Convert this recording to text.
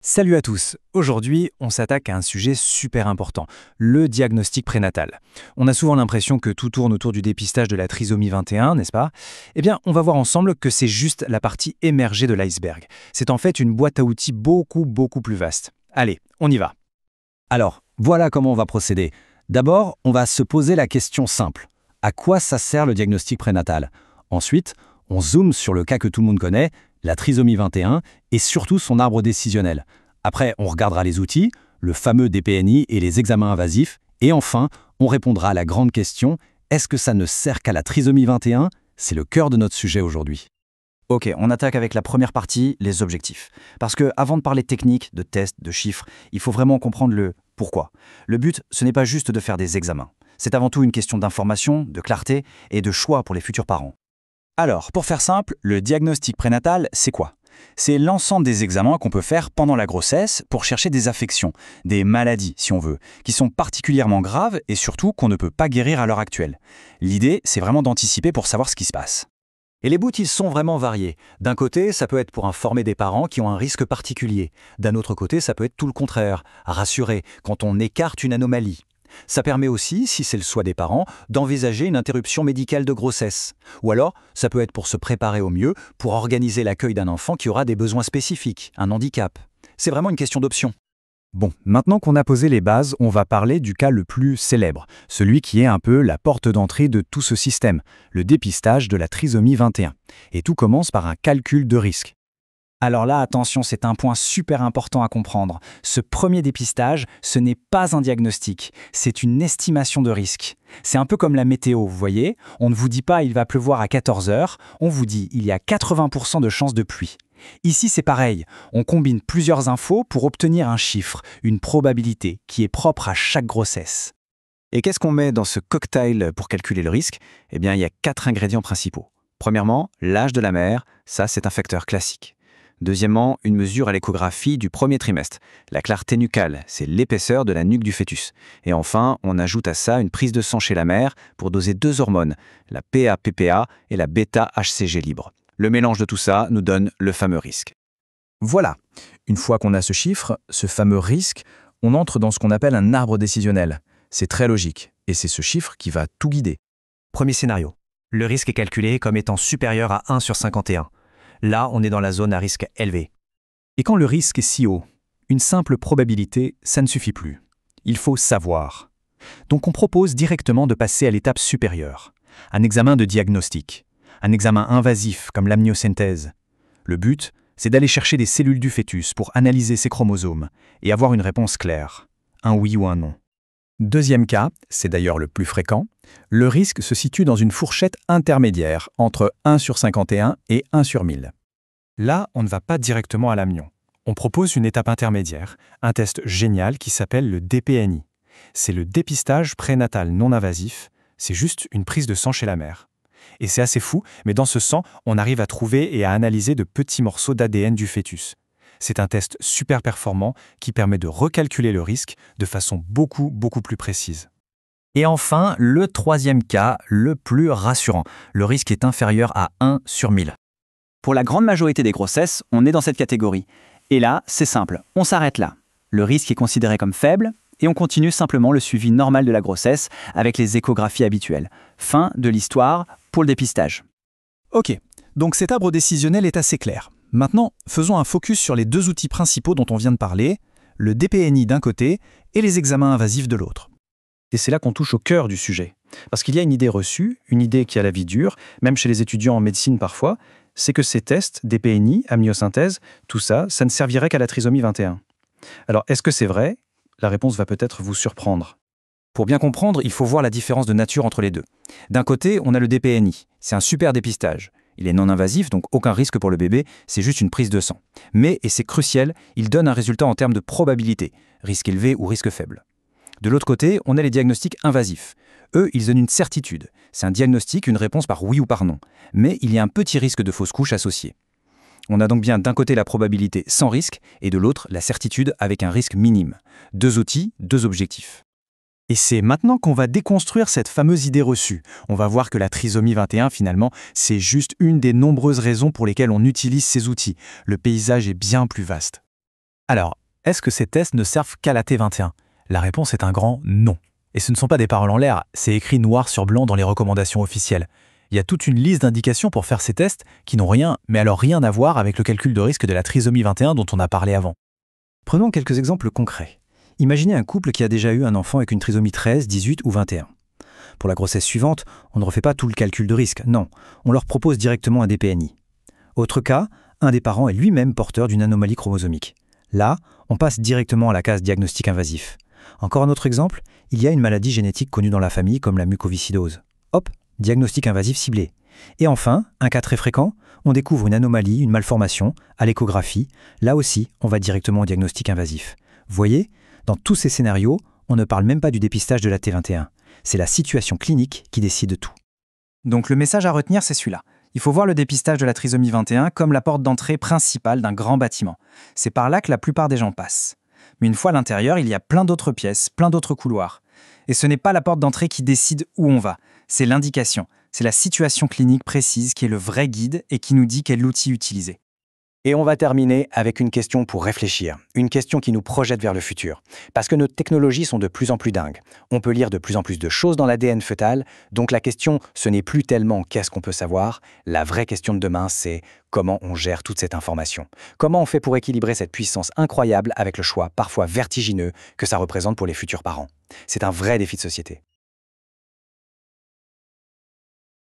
Salut à tous. Aujourd'hui, on s'attaque à un sujet super important, le diagnostic prénatal. On a souvent l'impression que tout tourne autour du dépistage de la trisomie 21, n'est-ce pas? Eh bien, on va voir ensemble que c'est juste la partie émergée de l'iceberg. C'est en fait une boîte à outils beaucoup plus vaste. Allez, on y va. Alors, voilà comment on va procéder. D'abord, on va se poser la question simple. À quoi ça sert le diagnostic prénatal? Ensuite, on zoome sur le cas que tout le monde connaît, la trisomie 21, et surtout son arbre décisionnel. Après, on regardera les outils, le fameux DPNI et les examens invasifs, et enfin, on répondra à la grande question, est-ce que ça ne sert qu'à la trisomie 21? C'est le cœur de notre sujet aujourd'hui. Ok, on attaque avec la première partie, les objectifs. Parce que avant de parler technique, de tests, de chiffres, il faut vraiment comprendre le pourquoi. Le but, ce n'est pas juste de faire des examens. C'est avant tout une question d'information, de clarté et de choix pour les futurs parents. Alors, pour faire simple, le diagnostic prénatal, c'est quoi? C'est l'ensemble des examens qu'on peut faire pendant la grossesse pour chercher des affections, des maladies si on veut, qui sont particulièrement graves et surtout qu'on ne peut pas guérir à l'heure actuelle. L'idée, c'est vraiment d'anticiper pour savoir ce qui se passe. Et les bouts, ils sont vraiment variés. D'un côté, ça peut être pour informer des parents qui ont un risque particulier. D'un autre côté, ça peut être tout le contraire, rassurer quand on écarte une anomalie. Ça permet aussi, si c'est le choix des parents, d'envisager une interruption médicale de grossesse. Ou alors, ça peut être pour se préparer au mieux, pour organiser l'accueil d'un enfant qui aura des besoins spécifiques, un handicap. C'est vraiment une question d'option. Bon, maintenant qu'on a posé les bases, on va parler du cas le plus célèbre, celui qui est un peu la porte d'entrée de tout ce système, le dépistage de la trisomie 21. Et tout commence par un calcul de risque. Alors là, attention, c'est un point super important à comprendre. Ce premier dépistage, ce n'est pas un diagnostic, c'est une estimation de risque. C'est un peu comme la météo, vous voyez? On ne vous dit pas il va pleuvoir à 14 heures, on vous dit il y a 80% de chances de pluie. Ici, c'est pareil, on combine plusieurs infos pour obtenir un chiffre, une probabilité qui est propre à chaque grossesse. Et qu'est-ce qu'on met dans ce cocktail pour calculer le risque? Eh bien, il y a 4 ingrédients principaux. Premièrement, l'âge de la mère, ça c'est un facteur classique. Deuxièmement, une mesure à l'échographie du premier trimestre. La clarté nucale, c'est l'épaisseur de la nuque du fœtus. Et enfin, on ajoute à ça une prise de sang chez la mère pour doser 2 hormones, la PA-PPA et la bêta-HCG libre. Le mélange de tout ça nous donne le fameux risque. Voilà, une fois qu'on a ce chiffre, ce fameux risque, on entre dans ce qu'on appelle un arbre décisionnel. C'est très logique, et c'est ce chiffre qui va tout guider. Premier scénario. Le risque est calculé comme étant supérieur à 1 sur 51. Là, on est dans la zone à risque élevé. Et quand le risque est si haut, une simple probabilité, ça ne suffit plus. Il faut savoir. Donc on propose directement de passer à l'étape supérieure, un examen de diagnostic, un examen invasif comme l'amniosynthèse. Le but, c'est d'aller chercher des cellules du fœtus pour analyser ses chromosomes et avoir une réponse claire, un oui ou un non. Deuxième cas, c'est d'ailleurs le plus fréquent, le risque se situe dans une fourchette intermédiaire entre 1 sur 51 et 1 sur 1000. Là, on ne va pas directement à l'amnion. On propose une étape intermédiaire, un test génial qui s'appelle le DPNI. C'est le dépistage prénatal non invasif, c'est juste une prise de sang chez la mère. Et c'est assez fou, mais dans ce sang, on arrive à trouver et à analyser de petits morceaux d'ADN du fœtus. C'est un test super performant qui permet de recalculer le risque de façon beaucoup plus précise. Et enfin, le troisième cas, le plus rassurant. Le risque est inférieur à 1 sur 1000. Pour la grande majorité des grossesses, on est dans cette catégorie. Et là, c'est simple, on s'arrête là. Le risque est considéré comme faible et on continue simplement le suivi normal de la grossesse avec les échographies habituelles. Fin de l'histoire pour le dépistage. Ok, donc cet arbre décisionnel est assez clair. Maintenant, faisons un focus sur les 2 outils principaux dont on vient de parler, le DPNI d'un côté et les examens invasifs de l'autre. Et c'est là qu'on touche au cœur du sujet. Parce qu'il y a une idée reçue, une idée qui a la vie dure, même chez les étudiants en médecine parfois, c'est que ces tests, DPNI, amniosynthèse, tout ça, ça ne servirait qu'à la trisomie 21. Alors, est-ce que c'est vrai? La réponse va peut-être vous surprendre. Pour bien comprendre, il faut voir la différence de nature entre les deux. D'un côté, on a le DPNI. C'est un super dépistage. Il est non invasif, donc aucun risque pour le bébé, c'est juste une prise de sang. Mais, et c'est crucial, il donne un résultat en termes de probabilité, risque élevé ou risque faible. De l'autre côté, on a les diagnostics invasifs. Eux, ils donnent une certitude. C'est un diagnostic, une réponse par oui ou par non. Mais il y a un petit risque de fausse couche associé. On a donc bien d'un côté la probabilité sans risque et de l'autre la certitude avec un risque minime. 2 outils, 2 objectifs. Et c'est maintenant qu'on va déconstruire cette fameuse idée reçue. On va voir que la trisomie 21, finalement, c'est juste une des nombreuses raisons pour lesquelles on utilise ces outils. Le paysage est bien plus vaste. Alors, est-ce que ces tests ne servent qu'à la T21? La réponse est un grand non. Et ce ne sont pas des paroles en l'air, c'est écrit noir sur blanc dans les recommandations officielles. Il y a toute une liste d'indications pour faire ces tests qui n'ont rien, mais alors rien à voir avec le calcul de risque de la trisomie 21 dont on a parlé avant. Prenons quelques exemples concrets. Imaginez un couple qui a déjà eu un enfant avec une trisomie 13, 18 ou 21. Pour la grossesse suivante, on ne refait pas tout le calcul de risque, non, on leur propose directement un DPNI. Autre cas, un des parents est lui-même porteur d'une anomalie chromosomique. Là, on passe directement à la case diagnostic invasif. Encore un autre exemple, il y a une maladie génétique connue dans la famille comme la mucoviscidose. Hop, diagnostic invasif ciblé. Et enfin, un cas très fréquent, on découvre une anomalie, une malformation, à l'échographie. Là aussi, on va directement au diagnostic invasif. Voyez, dans tous ces scénarios, on ne parle même pas du dépistage de la T21. C'est la situation clinique qui décide de tout. Donc le message à retenir, c'est celui-là. Il faut voir le dépistage de la trisomie 21 comme la porte d'entrée principale d'un grand bâtiment. C'est par là que la plupart des gens passent. Mais une fois à l'intérieur, il y a plein d'autres pièces, plein d'autres couloirs. Et ce n'est pas la porte d'entrée qui décide où on va, c'est l'indication. C'est la situation clinique précise qui est le vrai guide et qui nous dit quel outil utiliser. Et on va terminer avec une question pour réfléchir, une question qui nous projette vers le futur. Parce que nos technologies sont de plus en plus dingues. On peut lire de plus en plus de choses dans l'ADN fœtal, donc la question, ce n'est plus tellement qu'est-ce qu'on peut savoir, la vraie question de demain, c'est comment on gère toute cette information. Comment on fait pour équilibrer cette puissance incroyable avec le choix parfois vertigineux que ça représente pour les futurs parents. C'est un vrai défi de société.